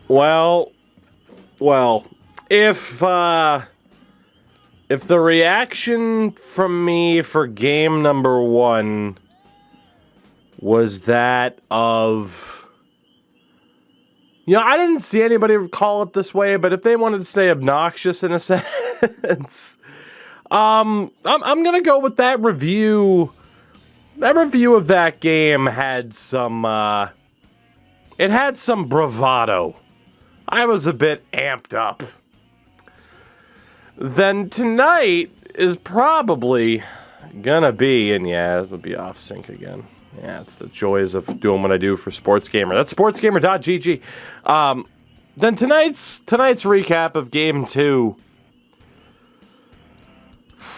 Well, if the reaction from me for game number 1 was that of, I didn't see anybody call it this way, but if they wanted to say obnoxious in a sense, I'm gonna go with that review. That review of that game had some, it had some bravado. I was a bit amped up. Then tonight is probably gonna be, and yeah, it'll be off sync again. Yeah, it's the joys of doing what I do for SportsGamer. That's sportsgamer.gg. Then tonight's recap of Game 2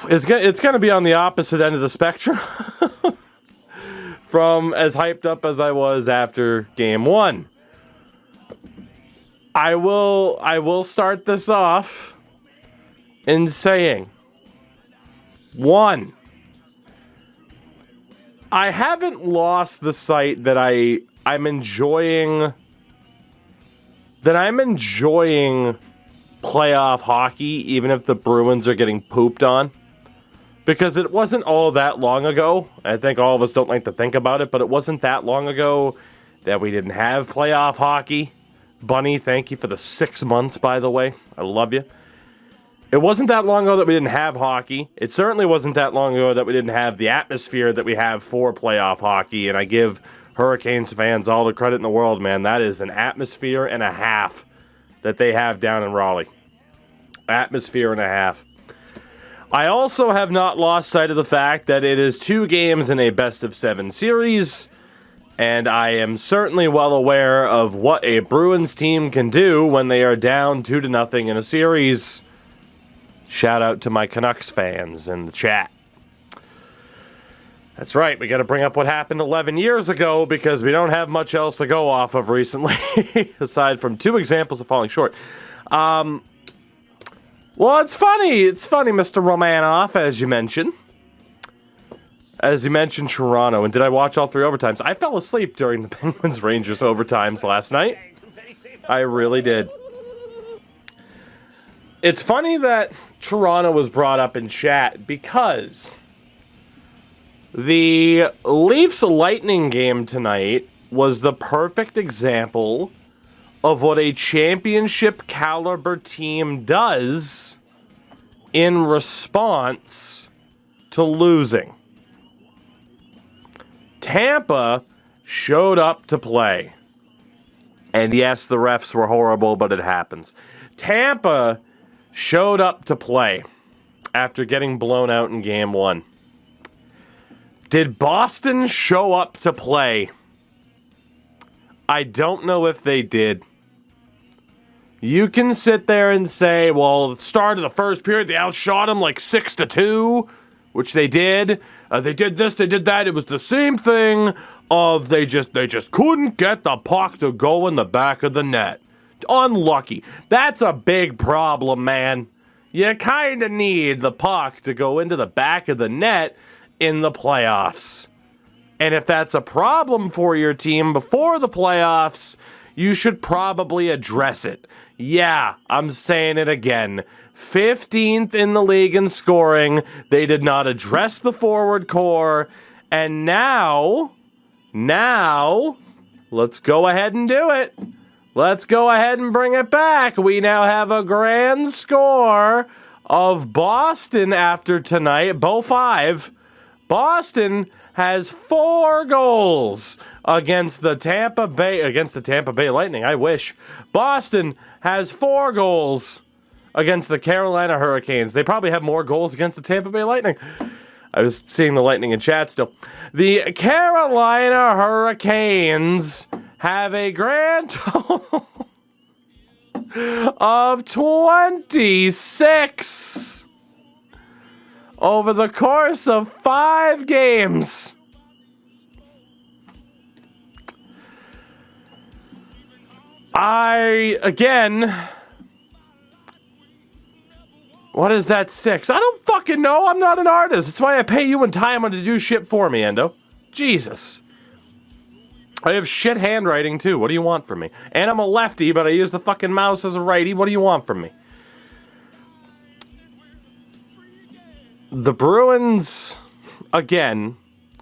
it's gonna be on the opposite end of the spectrum from as hyped up as I was after Game 1. I will start this off in saying, 1, I haven't lost the sight that I'm enjoying playoff hockey, even if the Bruins are getting pooped on. Because it wasn't all that long ago. I think all of us don't like to think about it, but it wasn't that long ago that we didn't have playoff hockey. Bunny, thank you for the 6 months, by the way. I love you. It wasn't that long ago that we didn't have hockey. It certainly wasn't that long ago that we didn't have the atmosphere that we have for playoff hockey, and I give Hurricanes fans all the credit in the world, man. That is an atmosphere and a half that they have down in Raleigh. Atmosphere and a half. I also have not lost sight of the fact that it is 2 games in a best-of-7 series, and I am certainly well aware of what a Bruins team can do when they are down 2-0 in a series. Shout out to my Canucks fans in the chat. That's right, we got to bring up what happened 11 years ago because we don't have much else to go off of recently, aside from 2 examples of falling short. Well, it's funny, Mr. Romanoff, as you mentioned. As you mentioned, Toronto, and did I watch all 3 overtimes? I fell asleep during the Penguins-Rangers overtimes last night. I really did. It's funny that Toronto was brought up in chat because the Leafs Lightning game tonight was the perfect example of what a championship caliber team does in response to losing. Tampa showed up to play. And yes, the refs were horrible, but it happens. Tampa showed up to play after getting blown out in Game 1. Did Boston show up to play? I don't know if they did. You can sit there and say, well, at the start of the first period, they outshot them like 6-2, which they did. They did this, they did that. It was the same thing of they just couldn't get the puck to go in the back of the net. Unlucky. That's a big problem, man. You kind of need the puck to go into the back of the net in the playoffs. And if that's a problem for your team before the playoffs, you should probably address it. Yeah, I'm saying it again. 15th in the league in scoring. They did not address the forward core. And now, let's go ahead and do it. Let's go ahead and bring it back. We now have a grand score of Boston after tonight. Bo 5. Boston has 4 goals against the Tampa Bay Lightning. I wish. Boston has 4 goals against the Carolina Hurricanes. They probably have more goals against the Tampa Bay Lightning. I was seeing the Lightning in chat still. The Carolina Hurricanes have a grand total of 26 over the course of 5 games. What is that 6? I don't fucking know. I'm not an artist. That's why I pay you and Time to do shit for me, Endo. Jesus. I have shit handwriting, too. What do you want from me? And I'm a lefty, but I use the fucking mouse as a righty. What do you want from me? The Bruins, again,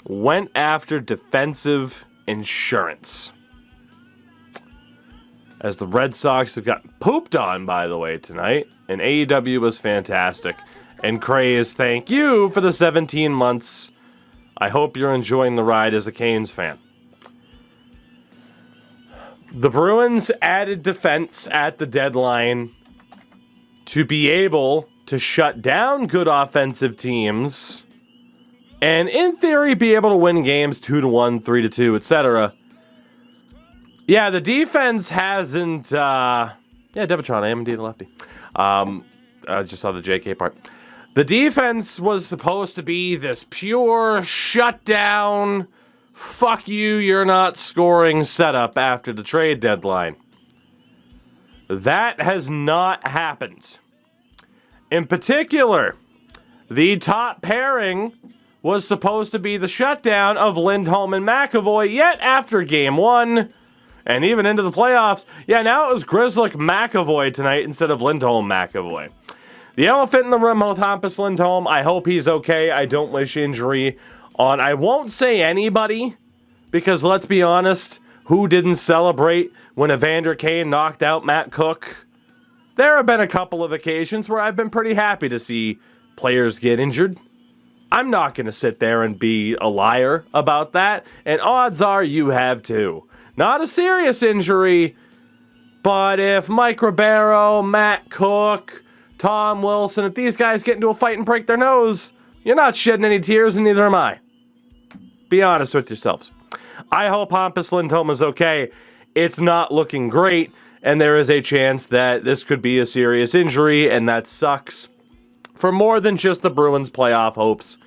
went after defensive insurance. As the Red Sox have gotten pooped on, by the way, tonight. And AEW was fantastic. And Krejci, thank you for the 17 months. I hope you're enjoying the ride as a Canes fan. The Bruins added defense at the deadline to be able to shut down good offensive teams and, in theory, be able to win games 2-1, 3-2, etc. Yeah, the defense hasn't... Yeah, Devitron, I am indeed a lefty. I just saw the JK part. The defense was supposed to be this pure shutdown, fuck you, you're not scoring setup after the trade deadline. That has not happened. In particular, the top pairing was supposed to be the shutdown of Lindholm and McAvoy, yet after game 1, and even into the playoffs, yeah, now it was Grzelcyk McAvoy tonight instead of Lindholm McAvoy. The elephant in the room with Hampus Lindholm, I hope he's okay. I don't wish injury on, I won't say anybody, because let's be honest, who didn't celebrate when Evander Kane knocked out Matt Cook? There have been a couple of occasions where I've been pretty happy to see players get injured. I'm not going to sit there and be a liar about that, and odds are you have too. Not a serious injury, but if Mike Ribeiro, Matt Cook, Tom Wilson, if these guys get into a fight and break their nose, you're not shedding any tears, and neither am I. Be honest with yourselves. I hope Hampus Lindholm is okay. It's not looking great, and there is a chance that this could be a serious injury, and that sucks for more than just the Bruins' playoff hopes,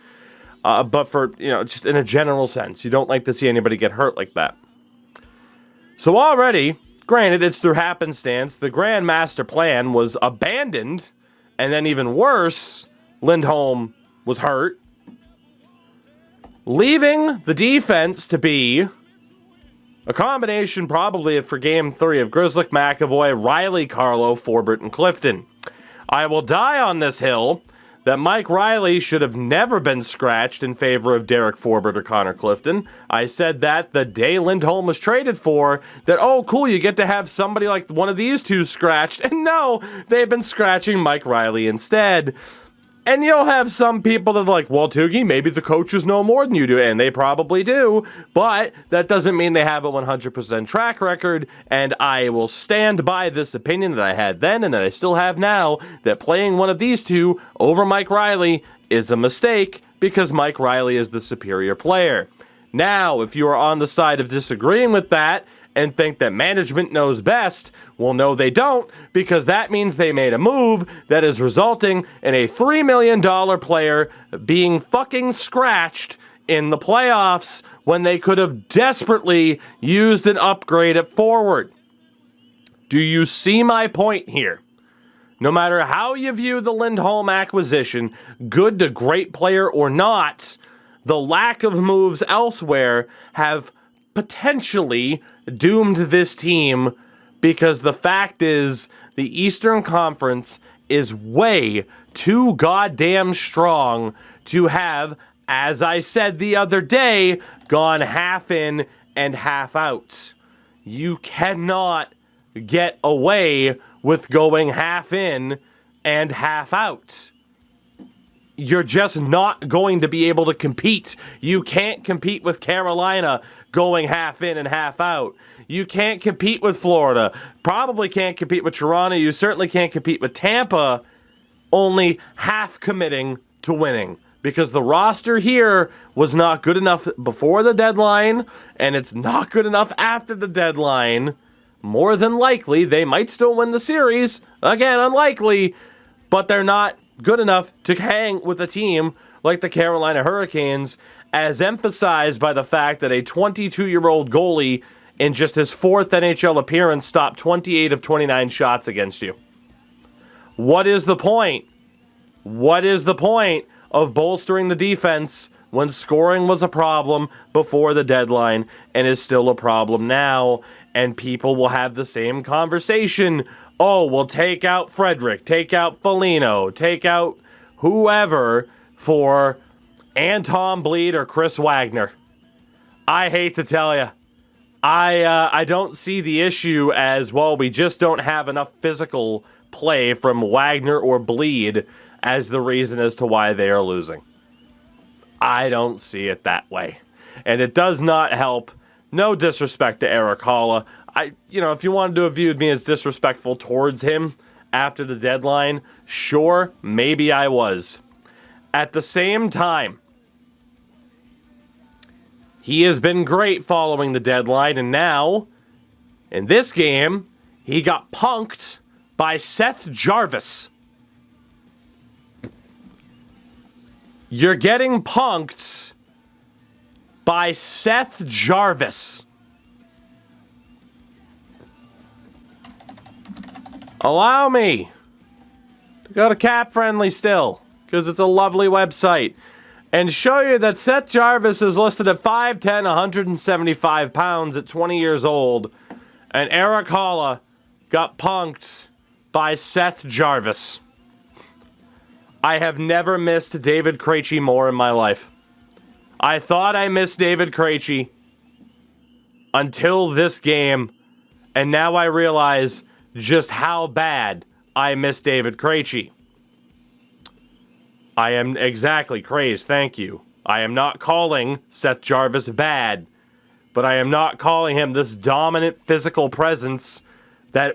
but for, just in a general sense. You don't like to see anybody get hurt like that. So already, granted, it's through happenstance, the grand master plan was abandoned, and then even worse, Lindholm was hurt, leaving the defense to be a combination probably for Game 3 of Grzelcyk, McAvoy, Riley, Carlo, Forbort, and Clifton. I will die on this hill that Mike Riley should have never been scratched in favor of Derek Forbort or Connor Clifton. I said that the day Lindholm was traded for, that, oh, cool, you get to have somebody like one of these two scratched. And no, they've been scratching Mike Riley instead. And you'll have some people that are like, well, Toogie, maybe the coaches know more than you do, and they probably do, but that doesn't mean they have a 100% track record, and I will stand by this opinion that I had then and that I still have now, that playing one of these two over Mike Riley is a mistake because Mike Riley is the superior player. Now, if you are on the side of disagreeing with that, and think that management knows best, well, no, they don't, because that means they made a move that is resulting in a $3 million player being fucking scratched in the playoffs when they could have desperately used an upgrade at forward. Do you see my point here? No matter how you view the Lindholm acquisition, good to great player or not, the lack of moves elsewhere have potentially doomed this team, because the fact is the Eastern Conference is way too goddamn strong to have, as I said the other day, gone half in and half out. You cannot get away with going half in and half out. You're just not going to be able to compete. You can't compete with Carolina going half in and half out. You can't compete with Florida. Probably can't compete with Toronto. You certainly can't compete with Tampa, only half committing to winning. Because the roster here was not good enough before the deadline, and it's not good enough after the deadline. More than likely, they might still win the series. Again, unlikely, but they're not good enough to hang with a team like the Carolina Hurricanes, as emphasized by the fact that a 22-year-old goalie in just his 4th NHL appearance stopped 28 of 29 shots against you. What is the point? What is the point of bolstering the defense when scoring was a problem before the deadline and is still a problem now, and people will have the same conversation. Oh, well, take out Frederick, take out Foligno, take out whoever for Anton Bleed or Chris Wagner. I hate to tell you, I don't see the issue as, well, we just don't have enough physical play from Wagner or Bleed as the reason as to why they are losing. I don't see it that way. And it does not help. No disrespect to Eric Holla. If you wanted to view me as disrespectful towards him after the deadline, sure, maybe I was. At the same time, he has been great following the deadline, and now, in this game, he got punked by Seth Jarvis. You're getting punked by Seth Jarvis. Allow me to go to Cap Friendly still, because it's a lovely website, and show you that Seth Jarvis is listed at 5'10", 175 pounds at 20 years old, and Eric Holla got punked by Seth Jarvis. I have never missed David Krejci more in my life. I thought I missed David Krejci until this game, and now I realize just how bad I miss David Krejci. I am exactly crazed, thank you. I am not calling Seth Jarvis bad, but I am not calling him this dominant physical presence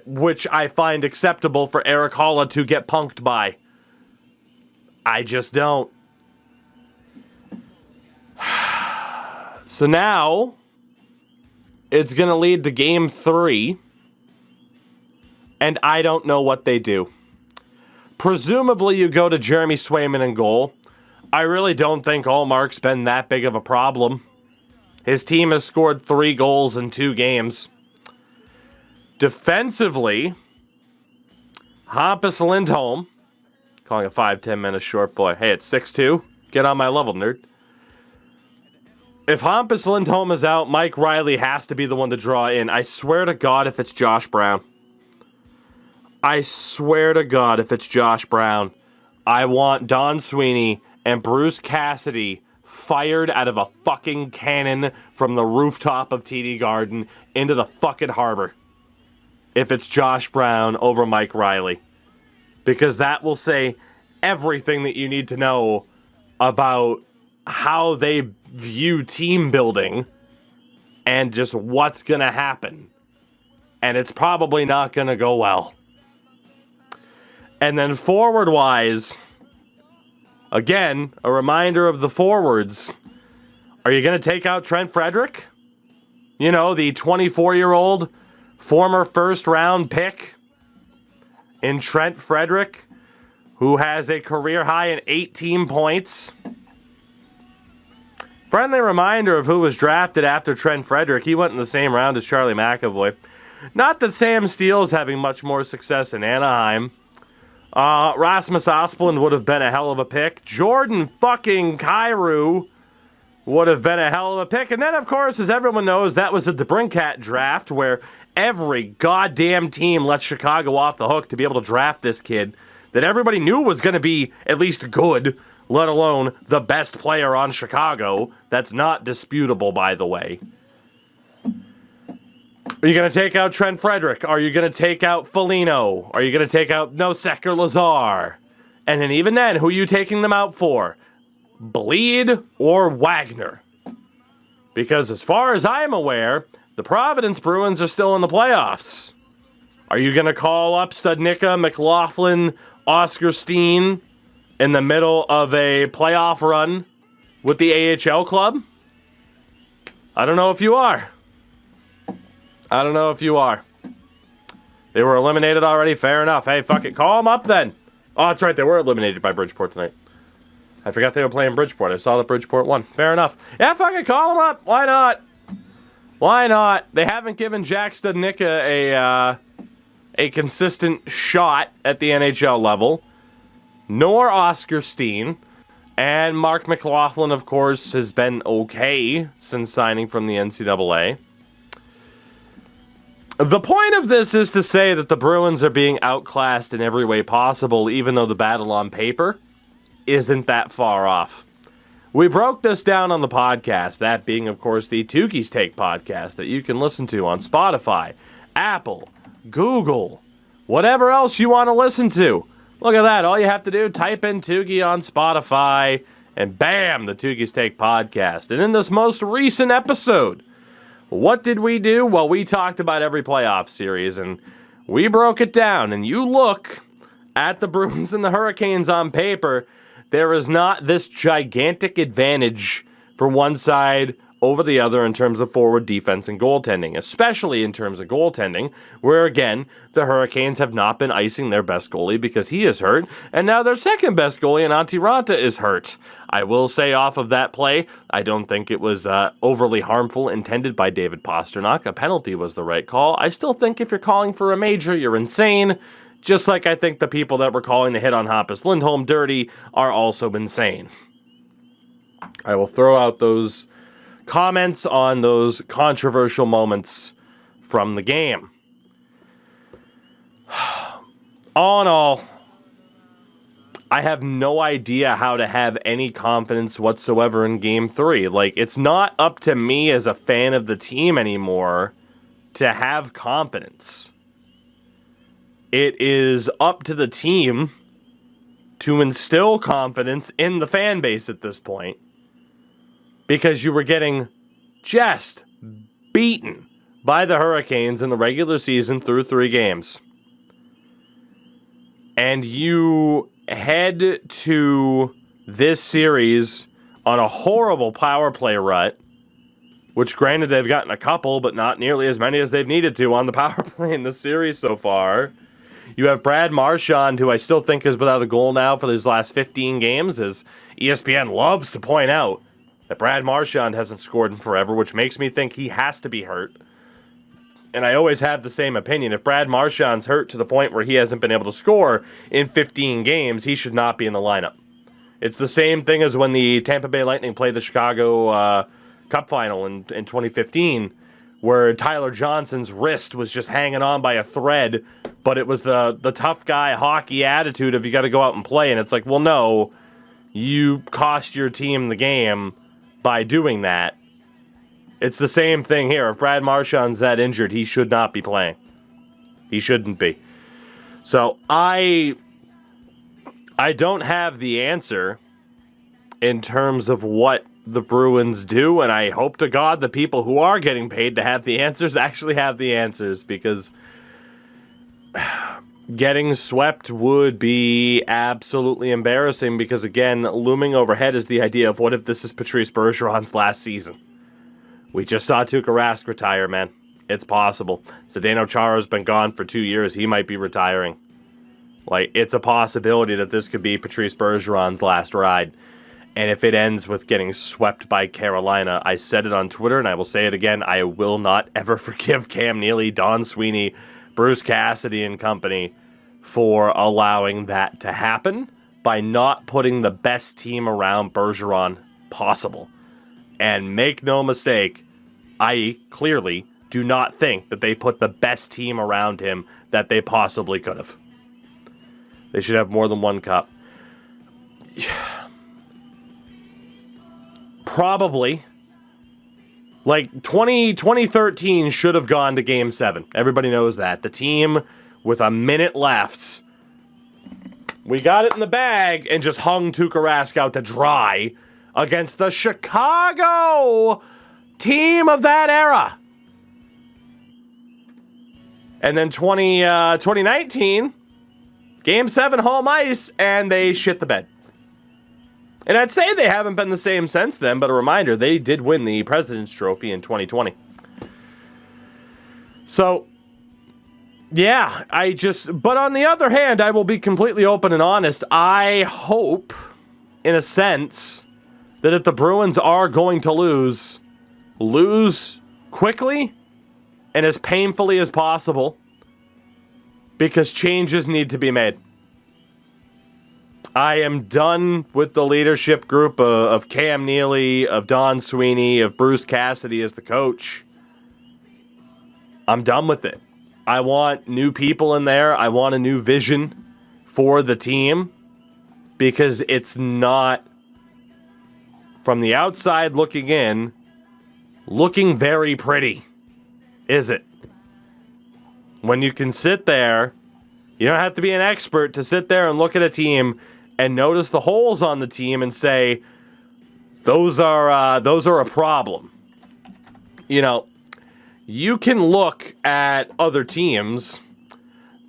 which I find acceptable for Eric Holla to get punked by. I just don't. So now, it's going to lead to Game 3, and I don't know what they do. Presumably, you go to Jeremy Swayman in goal. I really don't think Allmark's been that big of a problem. His team has scored 3 goals in 2 games. Defensively, Hampus Lindholm, calling a 5'10" minute short boy. Hey, it's 6'2". Get on my level, nerd. If Hampus Lindholm is out, Mike Riley has to be the one to draw in. I swear to God if it's Josh Brown. I swear to God if it's Josh Brown. I want Don Sweeney and Bruce Cassidy fired out of a fucking cannon from the rooftop of TD Garden into the fucking harbor. If it's Josh Brown over Mike Riley. Because that will say everything that you need to know about how they view team building and just what's going to happen. And it's probably not going to go well. And then forward-wise, again, a reminder of the forwards. Are you going to take out Trent Frederick? You know, the 24-year-old former first-round pick in Trent Frederick, who has a career high in 18 points. Friendly reminder of who was drafted after Trent Frederick. He went in the same round as Charlie McAvoy. Not that Sam Steele's having much more success in Anaheim. Rasmus Asplund would have been a hell of a pick. Jordan fucking Kyrou would have been a hell of a pick. And then, of course, as everyone knows, that was a DeBrincat draft where every goddamn team let Chicago off the hook to be able to draft this kid that everybody knew was going to be at least good, let alone the best player on Chicago. That's not disputable, by the way. Are you going to take out Trent Frederick? Are you going to take out Foligno? Are you going to take out Nosek or Lazar? And then even then, who are you taking them out for? Bleed or Wagner? Because as far as I'm aware, the Providence Bruins are still in the playoffs. Are you going to call up Studnicka, McLaughlin, Oscar Steen in the middle of a playoff run with the AHL club? I don't know if you are. I don't know if you are. They were eliminated already. Fair enough. Hey, fuck it. Call them up then. Oh, that's right. They were eliminated by Bridgeport tonight. I forgot they were playing Bridgeport. I saw that Bridgeport won. Fair enough. Yeah, fuck it. Call them up. Why not? Why not? They haven't given Jack Studnicka a consistent shot at the NHL level, nor Oscar Steen. And Mark McLaughlin, of course, has been okay since signing from the NCAA. The point of this is to say that the Bruins are being outclassed in every way possible, even though the battle on paper isn't that far off. We broke this down on the podcast, that being, of course, the Tukey's Take podcast that you can listen to on Spotify, Apple, Google, whatever else you want to listen to. Look at that. All you have to do, type in Tukey on Spotify, and bam, the Tukey's Take podcast. And in this most recent episode, what did we do? Well, we talked about every playoff series, and we broke it down. And you look at the Bruins and the Hurricanes on paper, there is not this gigantic advantage for one side over the other in terms of forward defense and goaltending, especially in terms of goaltending, where, again, the Hurricanes have not been icing their best goalie because he is hurt, and now their second best goalie, Antti Raanta, is hurt. I will say off of that play, I don't think it was overly harmful intended by David Pastrnak. A penalty was the right call. I still think if you're calling for a major, you're insane. Just like I think the people that were calling the hit on Hampus Lindholm dirty are also insane. I will throw out those comments on those controversial moments from the game. All in all, I have no idea how to have any confidence whatsoever in Game 3. Like, it's not up to me as a fan of the team anymore to have confidence. It is up to the team to instill confidence in the fan base at this point, because you were getting just beaten by the Hurricanes in the regular season through 3 games. And you head to this series on a horrible power play rut, which granted they've gotten a couple, but not nearly as many as they've needed to on the power play in this series so far. You have Brad Marchand, who I still think is without a goal now for his last 15 games, as ESPN loves to point out that Brad Marchand hasn't scored in forever, which makes me think he has to be hurt. And I always have the same opinion. If Brad Marchand's hurt to the point where he hasn't been able to score in 15 games, he should not be in the lineup. It's the same thing as when the Tampa Bay Lightning played the Chicago Cup Final in 2015, where Tyler Johnson's wrist was just hanging on by a thread, but it was the tough guy hockey attitude of you got to go out and play. And it's like, well, no, you cost your team the game by doing that. It's the same thing here. If Brad Marchand's that injured, he should not be playing. He shouldn't be. So I don't have the answer in terms of what the Bruins do, and I hope to God the people who are getting paid to have the answers actually have the answers, because getting swept would be absolutely embarrassing, because, again, looming overhead is the idea of what if this is Patrice Bergeron's last season. We just saw Tuukka Rask retire, man. It's possible. Zdeno Chara's been gone for 2 years. He might be retiring. Like, it's a possibility that this could be Patrice Bergeron's last ride. And if it ends with getting swept by Carolina, I said it on Twitter, and I will say it again, I will not ever forgive Cam Neely, Don Sweeney, Bruce Cassidy, and company for allowing that to happen by not putting the best team around Bergeron possible. And make no mistake, I clearly do not think that they put the best team around him that they possibly could have. They should have more than one cup. Probably. Like, 2013 should have gone to Game 7. Everybody knows that. The team with a minute left, we got it in the bag and just hung Tuukka Rask out to dry against the Chicago team of that era. And then 2019, Game 7 home ice, and they shit the bed. And I'd say they haven't been the same since then, but a reminder, they did win the President's Trophy in 2020. So, yeah, but on the other hand, I will be completely open and honest. I hope, in a sense, that if the Bruins are going to lose quickly and as painfully as possible, because changes need to be made. I am done with the leadership group of Cam Neely, of Don Sweeney, of Bruce Cassidy as the coach. I'm done with it. I want new people in there. I want a new vision for the team because it's not, from the outside looking in, looking very pretty, is it? When you can sit there, you don't have to be an expert to sit there and look at a team and notice the holes on the team and say, those are a problem. You know, you can look at other teams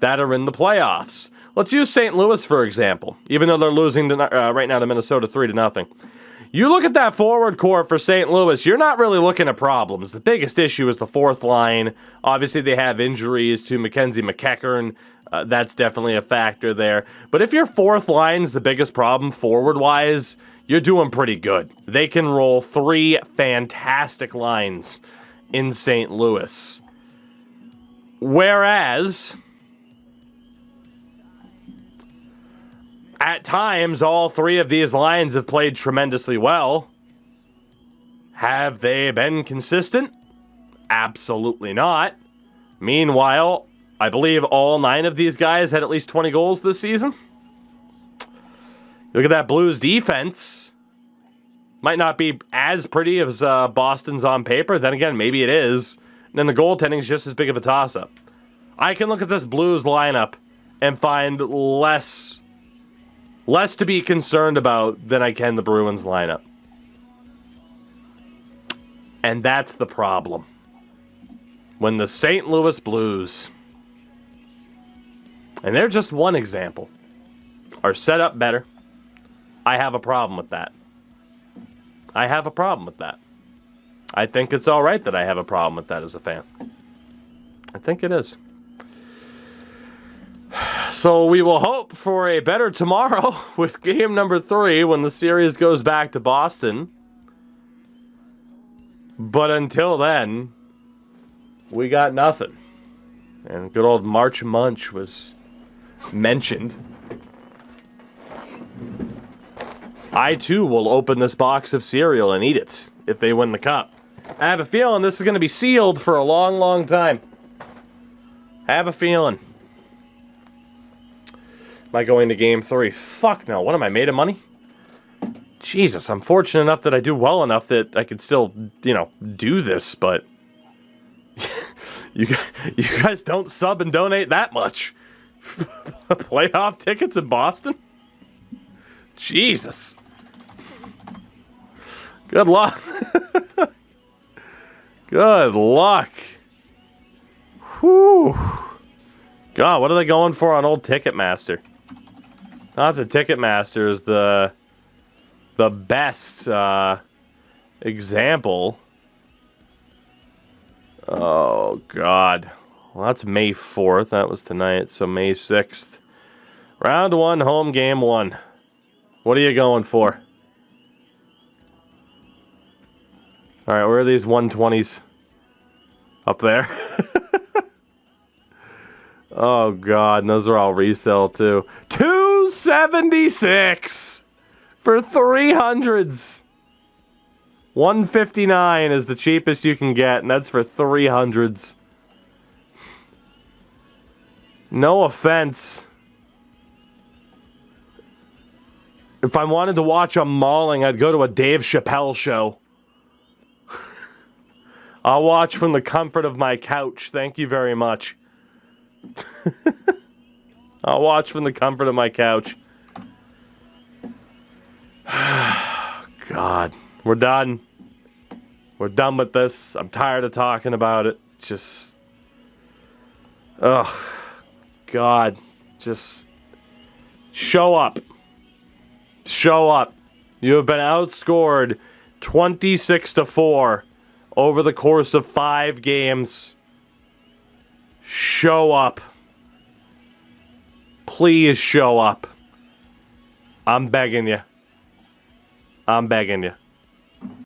that are in the playoffs. Let's use St. Louis, for example, even though they're losing right now to Minnesota 3-0. You look at that forward core for St. Louis, you're not really looking at problems. The biggest issue is the fourth line. Obviously, they have injuries to Mackenzie McEachern. That's definitely a factor there. But if your fourth line's the biggest problem forward-wise, you're doing pretty good. They can roll 3 fantastic lines in St. Louis. Whereas, at times, all 3 of these lines have played tremendously well. Have they been consistent? Absolutely not. Meanwhile, I believe all 9 of these guys had at least 20 goals this season. Look at that Blues defense. Might not be as pretty as Boston's on paper. Then again, maybe it is. And then the goaltending is just as big of a toss-up. I can look at this Blues lineup and find less to be concerned about than I can the Bruins lineup. And that's the problem. When the St. Louis Blues, and they're just one example, are set up better, I have a problem with that. I have a problem with that. I think it's all right that I have a problem with that as a fan. I think it is. So we will hope for a better tomorrow with game number 3 when the series goes back to Boston. But until then, we got nothing. And good old March Munch was mentioned. I, too, will open this box of cereal and eat it if they win the cup. I have a feeling this is going to be sealed for a long, long time. I have a feeling. Am I going to game 3? Fuck no. What am I, made of money? Jesus, I'm fortunate enough that I do well enough that I can still, do this, but you guys don't sub and donate that much. Playoff tickets in Boston? Jesus. Good luck. Good luck. Whew. God, what are they going for on old Ticketmaster? Not the Ticketmaster is the best example. Oh, God. Well, that's May 4th. That was tonight, so May 6th. Round 1, home game 1. What are you going for? All right, where are these 120s? Up there? Oh, God, and those are all resale, too. $276 for 300s. $159 is the cheapest you can get, and that's for 300s. No offense. If I wanted to watch a mauling, I'd go to a Dave Chappelle show. I'll watch from the comfort of my couch. Thank you very much. I'll watch from the comfort of my couch. God. We're done. We're done with this. I'm tired of talking about it. Just... ugh. God. Just... show up. Show up. You have been outscored 26-4 over the course of 5 games. Show up. Please show up. I'm begging you. I'm begging you.